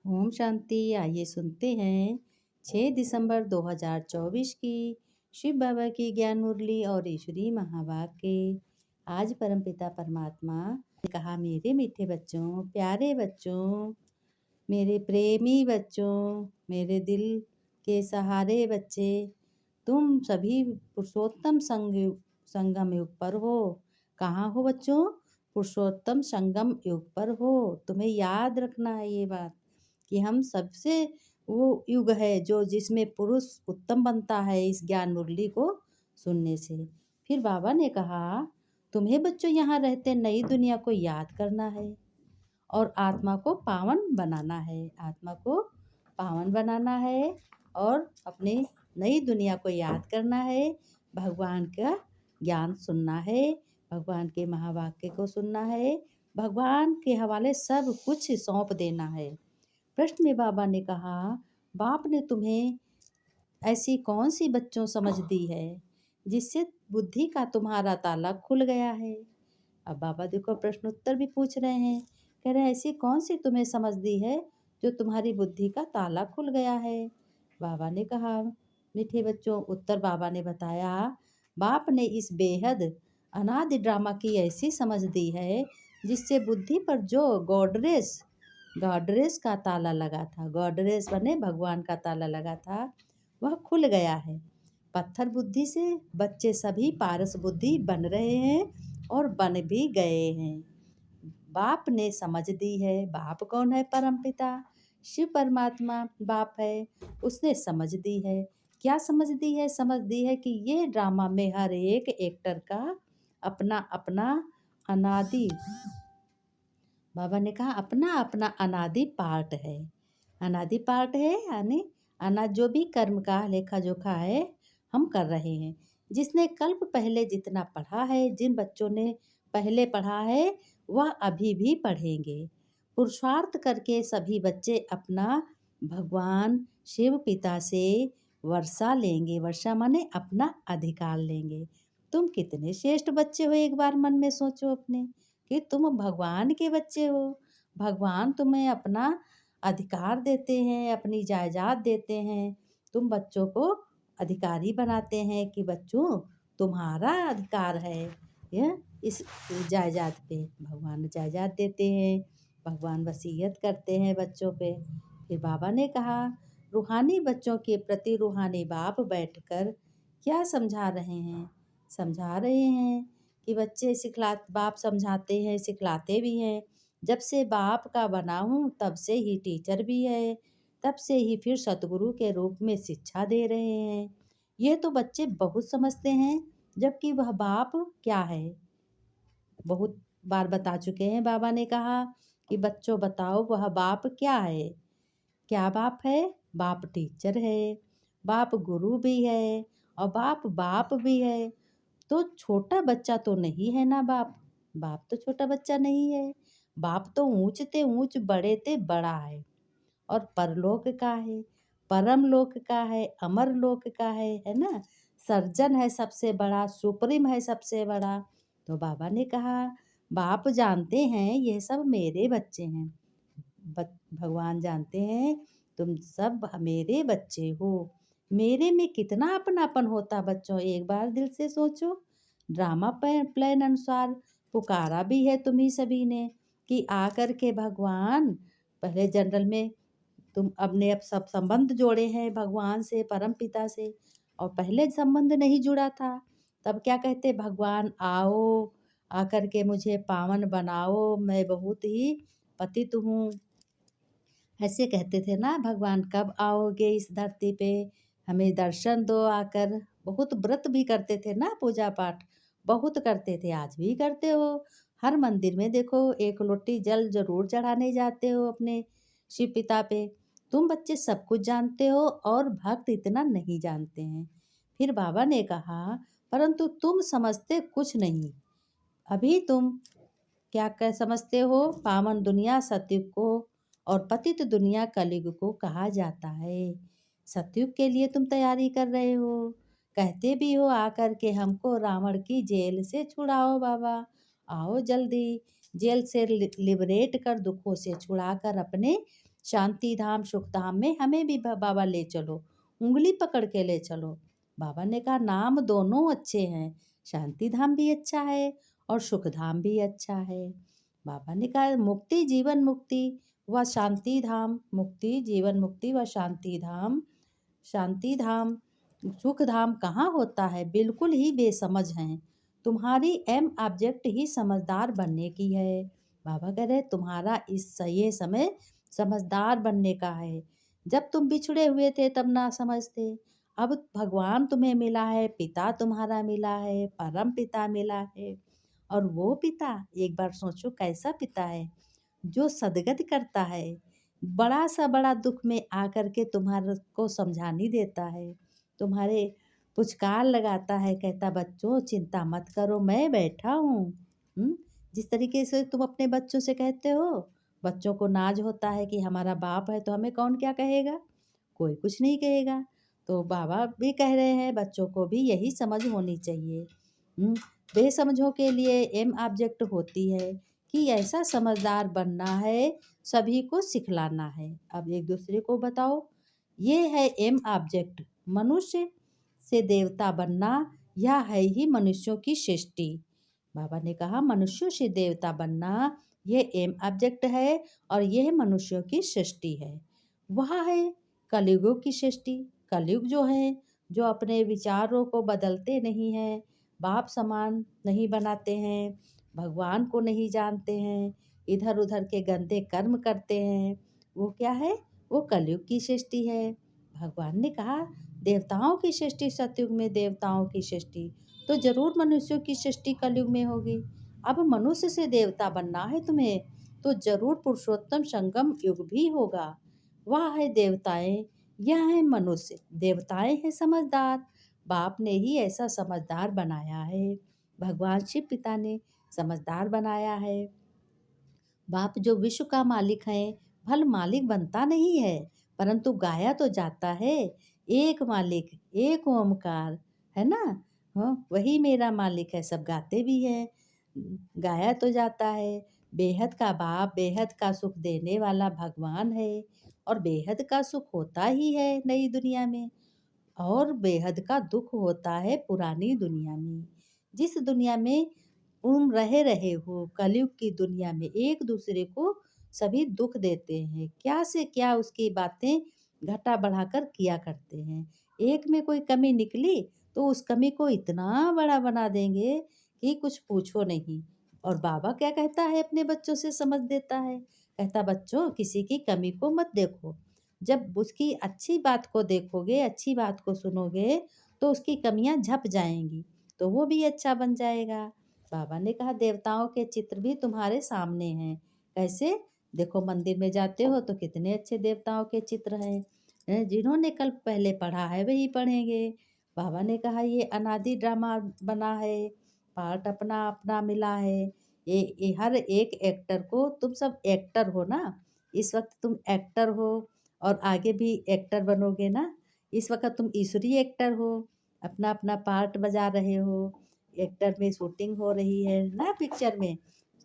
ओम शांति। आइए सुनते हैं 6 दिसंबर 2024 की शिव बाबा की ज्ञान मुरली और ईश्वरी महावाक्य। आज परमपिता परमात्मा ने कहा, मेरे मीठे बच्चों, प्यारे बच्चों, मेरे प्रेमी बच्चों, मेरे दिल के सहारे बच्चे, तुम सभी पुरुषोत्तम संगम युग पर हो। कहाँ हो बच्चों? पुरुषोत्तम संगम युग पर हो। तुम्हें याद रखना है ये बात कि हम सबसे वो युग है जो जिसमें पुरुष उत्तम बनता है इस ज्ञान मुरली को सुनने से। फिर बाबा ने कहा, तुम्हें बच्चों यहाँ रहते नई दुनिया को याद करना है और आत्मा को पावन बनाना है। आत्मा को पावन बनाना है और अपनी नई दुनिया को याद करना है। भगवान का ज्ञान सुनना है, भगवान के महावाक्य को सुनना है, भगवान के हवाले सब कुछ सौंप देना है। प्रश्न में बाबा ने कहा, बाप ने तुम्हें ऐसी कौन सी बच्चों समझ दी है जिससे बुद्धि का तुम्हारा ताला खुल गया है। अब बाबा देखो प्रश्न उत्तर भी पूछ रहे हैं। कह रहे हैं, ऐसी कौन सी तुम्हें समझ दी है जो तुम्हारी बुद्धि का ताला खुल गया है। बाबा ने कहा, मीठे बच्चों, उत्तर बाबा ने बताया, बाप ने इस बेहद अनादि ड्रामा की ऐसी समझ दी है जिससे बुद्धि पर जो गॉडरेस का ताला लगा था, गॉडरेस बने भगवान का ताला लगा था, वह खुल गया है। पत्थर बुद्धि से बच्चे सभी पारस बुद्धि बन रहे हैं और बन भी गए हैं। बाप ने समझ दी है। बाप कौन है? परमपिता शिव परमात्मा बाप है। उसने समझ दी है। क्या समझ दी है? समझ दी है कि ये ड्रामा में हर एक एक्टर का अपना अपना अनादि, बाबा ने कहा, अपना अपना अनादि पार्ट है। अनादि पार्ट है यानी जो भी कर्म का लेखा जोखा है हम कर रहे हैं। जिसने कल्प पहले जितना पढ़ा है, जिन बच्चों ने पहले पढ़ा है वह अभी भी पढ़ेंगे। पुरुषार्थ करके सभी बच्चे अपना भगवान शिव पिता से वर्षा लेंगे। वर्षा माने अपना अधिकार लेंगे। तुम कितने श्रेष्ठ बच्चे हो, एक बार मन में सोचो अपने कि तुम भगवान के बच्चे हो। भगवान तुम्हें अपना अधिकार देते हैं, अपनी जायदाद देते हैं। तुम बच्चों को अधिकारी बनाते हैं कि बच्चों तुम्हारा अधिकार है यह इस जायदाद पे। भगवान जायदाद देते हैं, भगवान वसीयत करते हैं बच्चों पे। फिर बाबा ने कहा, रूहानी बच्चों के प्रति रूहानी बाप बैठकर क्या समझा रहे हैं? समझा रहे हैं कि बच्चे बाप समझाते हैं, सिखलाते भी हैं। जब से बाप का बना हूँ तब से ही टीचर भी है, तब से ही फिर सतगुरु के रूप में शिक्षा दे रहे हैं। ये तो बच्चे बहुत समझते हैं, जबकि वह बाप क्या है बहुत बार बता चुके हैं। बाबा ने कहा कि बच्चों बताओ वह बाप क्या है? क्या बाप है? बाप टीचर है, बाप गुरु भी है और बाप बाप भी है। तो छोटा बच्चा तो नहीं है ना बाप। बाप तो छोटा बच्चा नहीं है। बाप तो ऊंच ते ऊंच, बड़े ते बड़ा है और परलोक का है, परम लोक का है, अमर लोक का है ना। सर्जन है सबसे बड़ा, सुप्रीम है सबसे बड़ा। तो बाबा ने कहा, बाप जानते हैं ये सब मेरे बच्चे हैं। भगवान जानते हैं तुम सब मेरे बच्चे हो। मेरे में कितना अपनापन होता बच्चों, एक बार दिल से सोचो। ड्रामा प्लान अनुसार पुकारा भी है तुम्ही सभी ने कि आकर के भगवान, पहले जनरल में तुम अपने अब सब संबंध जोड़े हैं भगवान से, परम पिता से, और पहले संबंध नहीं जुड़ा था। तब क्या कहते? भगवान आओ, आकर के मुझे पावन बनाओ, मैं बहुत ही पतित हूँ। ऐसे कहते थे ना, भगवान कब आओगे इस धरती पे, हमें दर्शन दो आकर। बहुत व्रत भी करते थे ना, पूजा पाठ बहुत करते थे, आज भी करते हो। हर मंदिर में देखो एक लोटी जल जरूर चढ़ाने जाते हो अपने शिव पिता पे। तुम बच्चे सब कुछ जानते हो और भक्त इतना नहीं जानते हैं। फिर बाबा ने कहा, परंतु तुम समझते कुछ नहीं। अभी तुम क्या कर समझते हो? पावन दुनिया सतयुग को और पतित दुनिया कलयुग को कहा जाता है। सतयुग के लिए तुम तैयारी कर रहे हो। कहते भी हो आकर के हमको रावण की जेल से छुड़ाओ बाबा, आओ जल्दी जेल से लिबरेट कर, दुखों से छुड़ाकर अपने शांति धाम सुख धाम में हमें भी बाबा ले चलो, उंगली पकड़ के ले चलो। बाबा ने कहा नाम दोनों अच्छे हैं, शांति धाम भी अच्छा है और सुख धाम भी अच्छा है। बाबा ने कहा मुक्ति जीवन मुक्ति व शांति धाम, मुक्ति जीवन मुक्ति व शांति धाम, शांति धाम सुख धाम कहाँ होता है, बिल्कुल ही बेसमझ हैं। तुम्हारी एम ऑब्जेक्ट ही समझदार बनने की है। बाबा कह रहे तुम्हारा ये समय समझदार बनने का है। जब तुम बिछड़े हुए थे तब ना समझते, अब भगवान तुम्हें मिला है, पिता तुम्हारा मिला है, परम पिता मिला है। और वो पिता एक बार सोचो कैसा पिता है, जो सदगत करता है, बड़ा सा बड़ा दुख में आकर के तुम्हारे को समझा नहीं देता है, तुम्हारे पुचकार लगाता है, कहता बच्चों चिंता मत करो मैं बैठा हूँ। जिस तरीके से तुम अपने बच्चों से कहते हो, बच्चों को नाज होता है कि हमारा बाप है तो हमें कौन क्या कहेगा, कोई कुछ नहीं कहेगा। तो बाबा भी कह रहे हैं बच्चों को भी यही समझ होनी चाहिए। बेसमझों के लिए एम ऑब्जेक्ट होती है कि ऐसा समझदार बनना है, सभी को सिखलाना है। अब एक दूसरे को बताओ, ये है एम ऑब्जेक्ट, मनुष्य से देवता बनना, यह है ही मनुष्यों की सृष्टि। बाबा ने कहा मनुष्यों से देवता बनना ये एम ऑब्जेक्ट है और यह मनुष्यों की सृष्टि है। वह है कलयुगों की सृष्टि। कलयुग जो है, जो अपने विचारों को बदलते नहीं हैं, बाप समान नहीं बनाते हैं, भगवान को नहीं जानते हैं, इधर उधर के गंदे कर्म करते हैं, वो क्या है, वो कलयुग की सृष्टि है। भगवान ने कहा देवताओं की सृष्टि, सतयुग में देवताओं की सृष्टि, तो जरूर मनुष्यों की सृष्टि कलयुग में होगी। अब मनुष्य से देवता बनना है तुम्हें, तो जरूर पुरुषोत्तम संगम युग भी होगा। वह है देवताएं, यह है मनुष्य। देवताएं हैं समझदार, बाप ने ही ऐसा समझदार बनाया है, भगवान शिव पिता ने समझदार बनाया है। बाप जो विश्व का मालिक है, भल मालिक बनता नहीं है, परंतु गाया तो जाता है, एक मालिक एक ओमकार, है ना। हाँ वही मेरा मालिक है, सब गाते भी हैं, गाया तो जाता है। बेहद का बाप बेहद का सुख देने वाला भगवान है, और बेहद का सुख होता ही है नई दुनिया में, और बेहद का दुख होता है पुरानी दुनिया में। जिस दुनिया में तुम रहे हो, कलयुग की दुनिया में एक दूसरे को सभी दुख देते हैं, क्या से क्या उसकी बातें घटा बढ़ाकर किया करते हैं। एक में कोई कमी निकली तो उस कमी को इतना बड़ा बना देंगे कि कुछ पूछो नहीं। और बाबा क्या कहता है, अपने बच्चों से समझ देता है, कहता बच्चों किसी की कमी को मत देखो, जब उसकी अच्छी बात को देखोगे, अच्छी बात को सुनोगे, तो उसकी कमियां झप जाएंगी, तो वो भी अच्छा बन जाएगा। बाबा ने कहा देवताओं के चित्र भी तुम्हारे सामने हैं। कैसे, देखो मंदिर में जाते हो तो कितने अच्छे देवताओं के चित्र हैं, जिन्होंने कल्प पहले पढ़ा है वही पढ़ेंगे। बाबा ने कहा ये अनादि ड्रामा बना है, पार्ट अपना अपना मिला है। ये हर एक एक्टर को, तुम सब एक्टर हो ना, इस वक्त तुम एक्टर हो और आगे भी एक्टर बनोगे ना। इस वक्त तुम ईश्वरी एक्टर हो, अपना अपना पार्ट बजा रहे हो, एक्टर में शूटिंग हो रही है ना पिक्चर में,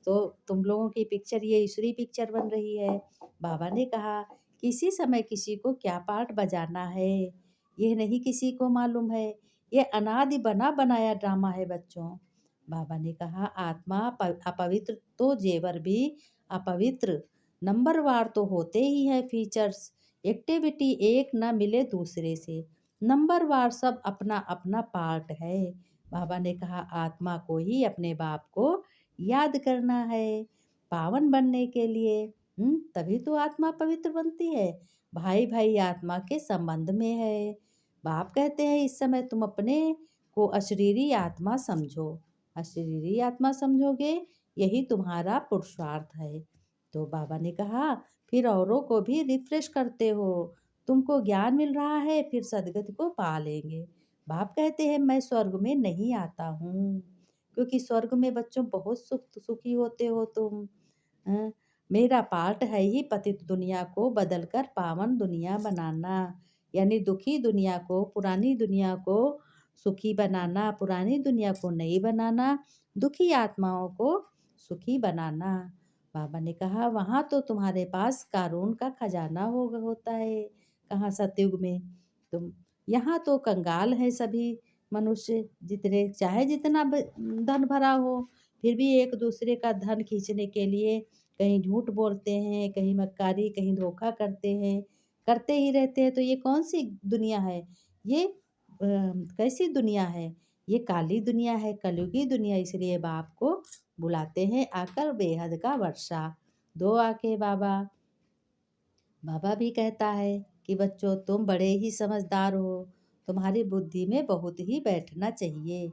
तो तुम लोगों की पिक्चर ये ईश्वरी पिक्चर बन रही है। बाबा ने कहा किसी समय किसी को क्या पार्ट बजाना है ये नहीं किसी को मालूम है, ये अनादि बना बनाया ड्रामा है बच्चों। बाबा ने कहा आत्मा अपवित्र तो जेवर भी अपवित्र, नंबरवार तो होते ही है फीचर्स, एक्टिविटी एक न मिले दूसरे से, नंबरवार सब अपना अपना पार्ट है। बाबा ने कहा आत्मा को ही अपने बाप को याद करना है पावन बनने के लिए। तभी तो आत्मा पवित्र बनती है, भाई भाई आत्मा के संबंध में है। बाप कहते हैं इस समय तुम अपने को अशरीरी आत्मा समझो, अशरीरी आत्मा समझोगे यही तुम्हारा पुरुषार्थ है। तो बाबा ने कहा फिर औरों को भी रिफ्रेश करते हो, तुमको ज्ञान मिल रहा है फिर सदगति को पा लेंगे। बाप कहते हैं मैं स्वर्ग में नहीं आता हूँ, क्योंकि स्वर्ग में बच्चों बहुत सुखी होते हो तुम। हाँ, मेरा पार्ट है ही पतित दुनिया को बदलकर पावन दुनिया बनाना, यानी दुखी दुनिया को, पुरानी दुनिया को सुखी बनाना, पुरानी दुनिया को नहीं बनाना, दुखी आत्माओं को सुखी बनाना। बाबा ने कहा, वहाँ तो तुम्हारे पास कारून का खजाना होता है, कहाँ सतयुग में। तुम यहाँ तो कंगाल है सभी मनुष्य, जितने चाहे जितना धन भरा हो, फिर भी एक दूसरे का धन खींचने के लिए कहीं झूठ बोलते हैं, कहीं मक्कारी, कहीं धोखा करते हैं, करते ही रहते हैं। तो ये कौन सी दुनिया है? ये कैसी दुनिया है? ये काली दुनिया है, कलयुगी दुनिया। इसलिए बाप को बुलाते हैं, आकर बेहद का वर्षा दो आके बाबा। बाबा भी कहता है कि बच्चों, तुम बड़े ही समझदार हो, तुम्हारी बुद्धि में बहुत ही बैठना चाहिए।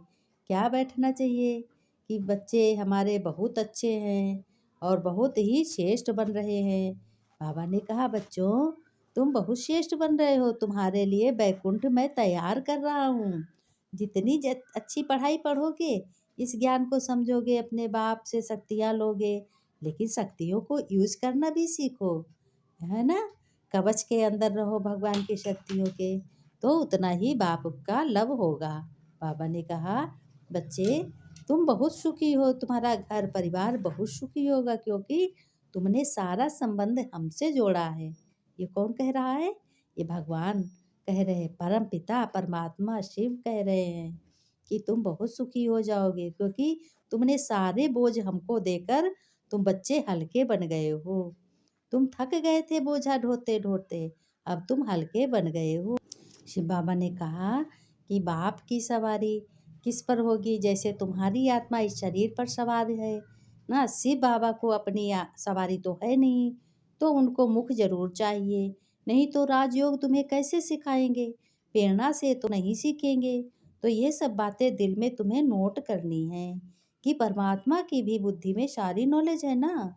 क्या बैठना चाहिए? कि बच्चे हमारे बहुत अच्छे हैं और बहुत ही श्रेष्ठ बन रहे हैं। बाबा ने कहा, बच्चों, तुम बहुत श्रेष्ठ बन रहे हो, तुम्हारे लिए बैकुंठ मैं तैयार कर रहा हूँ। जितनी अच्छी पढ़ाई पढ़ोगे, इस ज्ञान को समझोगे, अपने बाप से शक्तियाँ लोगे, लेकिन शक्तियों को यूज करना भी सीखो, है ना। कवच के अंदर रहो भगवान की शक्तियों के, तो उतना ही बाप का लव होगा। बाबा ने कहा, बच्चे, तुम बहुत सुखी हो, तुम्हारा घर परिवार बहुत सुखी होगा, क्योंकि तुमने सारा संबंध हमसे जोड़ा है। ये कौन कह रहा है? ये भगवान कह रहे हैं, परम पिता परमात्मा शिव कह रहे हैं कि तुम बहुत सुखी हो जाओगे, क्योंकि तुमने सारे बोझ हमको देकर तुम बच्चे हल्के बन गए हो। तुम थक गए थे बोझा ढोते ढोते, अब तुम हल्के बन गए हो। शिव बाबा ने कहा कि बाप की सवारी किस पर होगी? जैसे तुम्हारी आत्मा इस शरीर पर सवार है ना, शिव बाबा को अपनी सवारी तो है नहीं, तो उनको मुख जरूर चाहिए। नहीं तो राजयोग तुम्हें कैसे सिखाएंगे? प्रेरणा से तो नहीं सीखेंगे। तो ये सब बातें दिल में तुम्हें नोट करनी है कि परमात्मा की भी बुद्धि में सारी नॉलेज है ना,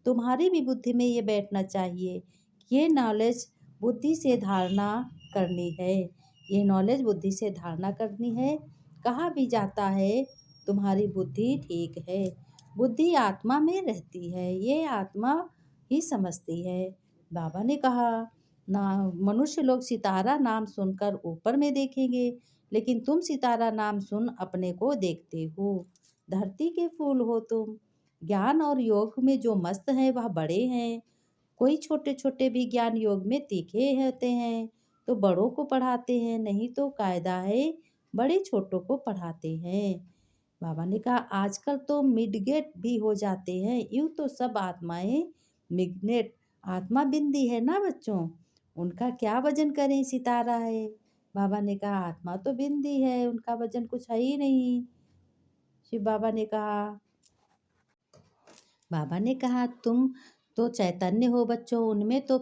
तुम्हारी भी बुद्धि में ये बैठना चाहिए। ये नॉलेज बुद्धि से धारणा करनी है, ये नॉलेज बुद्धि से धारणा करनी है। कहा भी जाता है तुम्हारी बुद्धि ठीक है, बुद्धि आत्मा में रहती है, ये आत्मा ही समझती है। बाबा ने कहा ना, मनुष्य लोग सितारा नाम सुनकर ऊपर में देखेंगे, लेकिन तुम सितारा नाम सुन अपने को देखते हो। धरती के फूल हो तुम, ज्ञान और योग में जो मस्त हैं वह बड़े हैं। कोई छोटे छोटे भी ज्ञान योग में तीखे होते हैं तो बड़ों को पढ़ाते हैं, नहीं तो कायदा है बड़े छोटों को पढ़ाते हैं। बाबा ने कहा, आजकल तो मिडगेट भी हो जाते हैं, यूं तो सब आत्माएं मिडगेट, आत्मा बिंदी है ना बच्चों, उनका क्या वजन करें, सितारा है। बाबा ने कहा, आत्मा तो बिंदी है, उनका वजन कुछ है ही नहीं। शिव बाबा ने कहा, तुम तो चैतन्य हो बच्चों, उनमें तो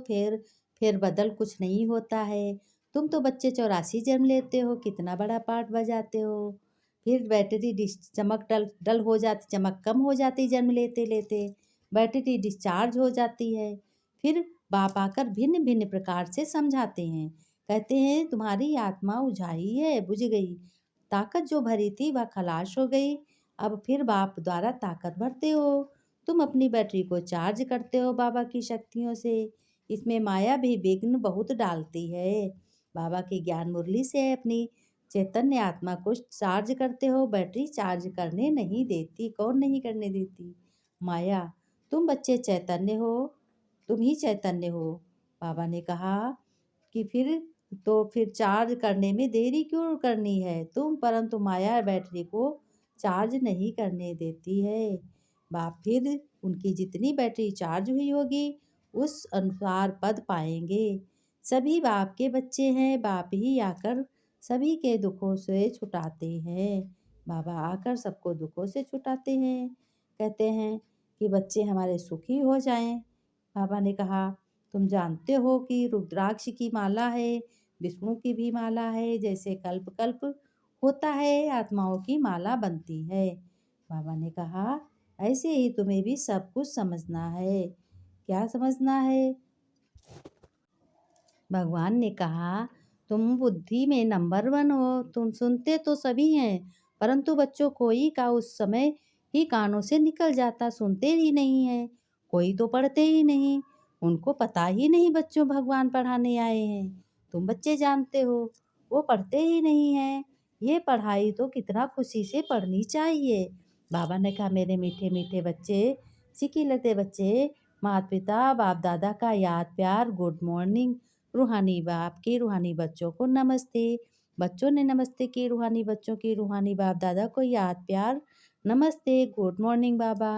फिर बदल कुछ नहीं होता है। तुम तो बच्चे 84 जन्म लेते हो, कितना बड़ा पार्ट बजाते हो, फिर बैटरी चमक डल हो जाती, चमक कम हो जाती जन्म लेते लेते, बैटरी डिस्चार्ज हो जाती है। फिर बाप आकर भिन्न भिन्न प्रकार से समझाते हैं, कहते हैं तुम्हारी आत्मा उझाई है, बुझ गई, ताकत जो भरी थी वह खलास हो गई, अब फिर बाप द्वारा ताकत भरते हो, तुम अपनी बैटरी को चार्ज करते हो बाबा की शक्तियों से। इसमें माया भी विघ्न बहुत डालती है, बाबा की ज्ञान मुरली से अपनी चैतन्य आत्मा को चार्ज करते हो, बैटरी चार्ज करने नहीं देती। कौन नहीं करने देती? माया। तुम बच्चे चैतन्य हो, तुम ही चैतन्य हो। बाबा ने कहा कि फिर चार्ज करने में देरी क्यों करनी है तुम, परंतु माया बैटरी को चार्ज नहीं करने देती है। बाप फिर उनकी जितनी बैटरी चार्ज हुई होगी उस अनुसार पद पाएंगे। सभी बाप के बच्चे हैं, बाप ही आकर सभी के दुखों से छुटाते हैं। बाबा आकर सबको दुखों से छुटाते हैं, कहते हैं कि बच्चे हमारे सुखी हो जाएं। बाबा ने कहा, तुम जानते हो कि रुद्राक्ष की माला है, विष्णु की भी माला है, जैसे कल्प कल्प होता है आत्माओं की माला बनती है। बाबा ने कहा, ऐसे ही तुम्हें भी सब कुछ समझना है। क्या समझना है? भगवान ने कहा, तुम बुद्धि में नंबर 1 हो, तुम सुनते तो सभी हैं, परंतु बच्चों कोई का उस समय ही कानों से निकल जाता, सुनते ही नहीं है। कोई तो पढ़ते ही नहीं, उनको पता ही नहीं बच्चों भगवान पढ़ाने आए हैं। तुम बच्चे जानते हो, वो पढ़ते ही नहीं हैं। ये पढ़ाई तो कितना खुशी से पढ़नी चाहिए। बाबा ने कहा, मेरे मीठे मीठे बच्चे, सीखी लगते बच्चे माता पिता बाप दादा का याद प्यार गुड मॉर्निंग। रूहानी बाप की रूहानी बच्चों को नमस्ते। बच्चों ने नमस्ते की रूहानी बच्चों की रूहानी बाप दादा को याद प्यार नमस्ते गुड मॉर्निंग बाबा।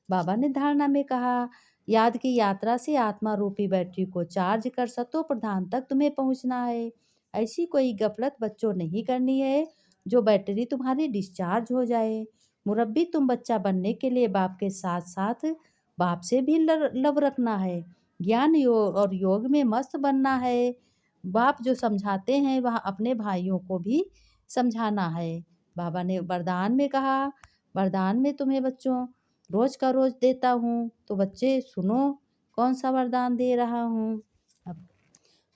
बाबा ने धारणा में कहा याद की यात्रा से आत्मा रूपी बैटरी को चार्ज कर सतो प्रधान तक तुम्हें पहुंचना है। ऐसी कोई गफलत बच्चों नहीं करनी है जो बैटरी तुम्हारी डिस्चार्ज हो जाए। मुरब्बी तुम बच्चा बनने के लिए बाप के साथ साथ बाप से भी लव रखना है। ज्ञान योग और योग में मस्त बनना है। बाप जो समझाते हैं वह अपने भाइयों को भी समझाना है। बाबा ने वरदान में कहा वरदान में तुम्हें बच्चों रोज का रोज देता हूँ तो बच्चे सुनो कौन सा वरदान दे रहा हूँ। अब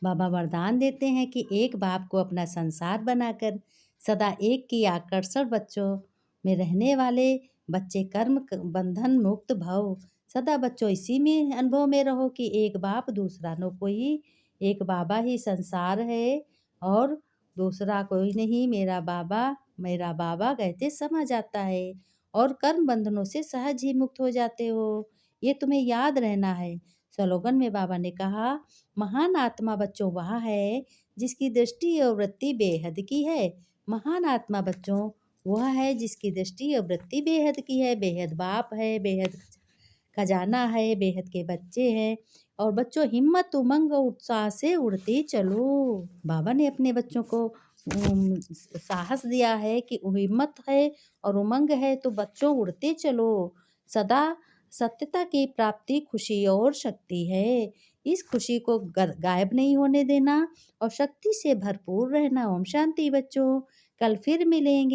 बाबा वरदान देते हैं कि एक बाप को अपना संसार बनाकर सदा एक की आकर्षण बच्चों में रहने वाले बच्चे कर्म बंधन मुक्त भव। सदा बच्चों इसी में अनुभव में रहो कि एक बाप दूसरा न कोई। एक बाबा ही संसार है और दूसरा कोई नहीं। मेरा बाबा कहते समा जाता है और कर्म बंधनों से सहज ही मुक्त हो जाते हो। ये तुम्हें याद रहना है। स्लोगन में बाबा ने कहा महान आत्मा बच्चों वह है जिसकी दृष्टि और वृत्ति बेहद की है। महान आत्मा बच्चों वह है जिसकी दृष्टि और वृत्ति बेहद की है। बेहद बाप है बेहद खजाना है बेहद के बच्चे हैं। और बच्चों हिम्मत उमंग और उत्साह से उड़ते चलो। बाबा ने अपने बच्चों को साहस दिया है कि हिम्मत है और उमंग है तो बच्चों उड़ते चलो। सदा सत्यता की प्राप्ति खुशी और शक्ति है। इस खुशी को गायब नहीं होने देना और शक्ति से भरपूर रहना। ओम शांति बच्चों। कल फिर मिलेंगे।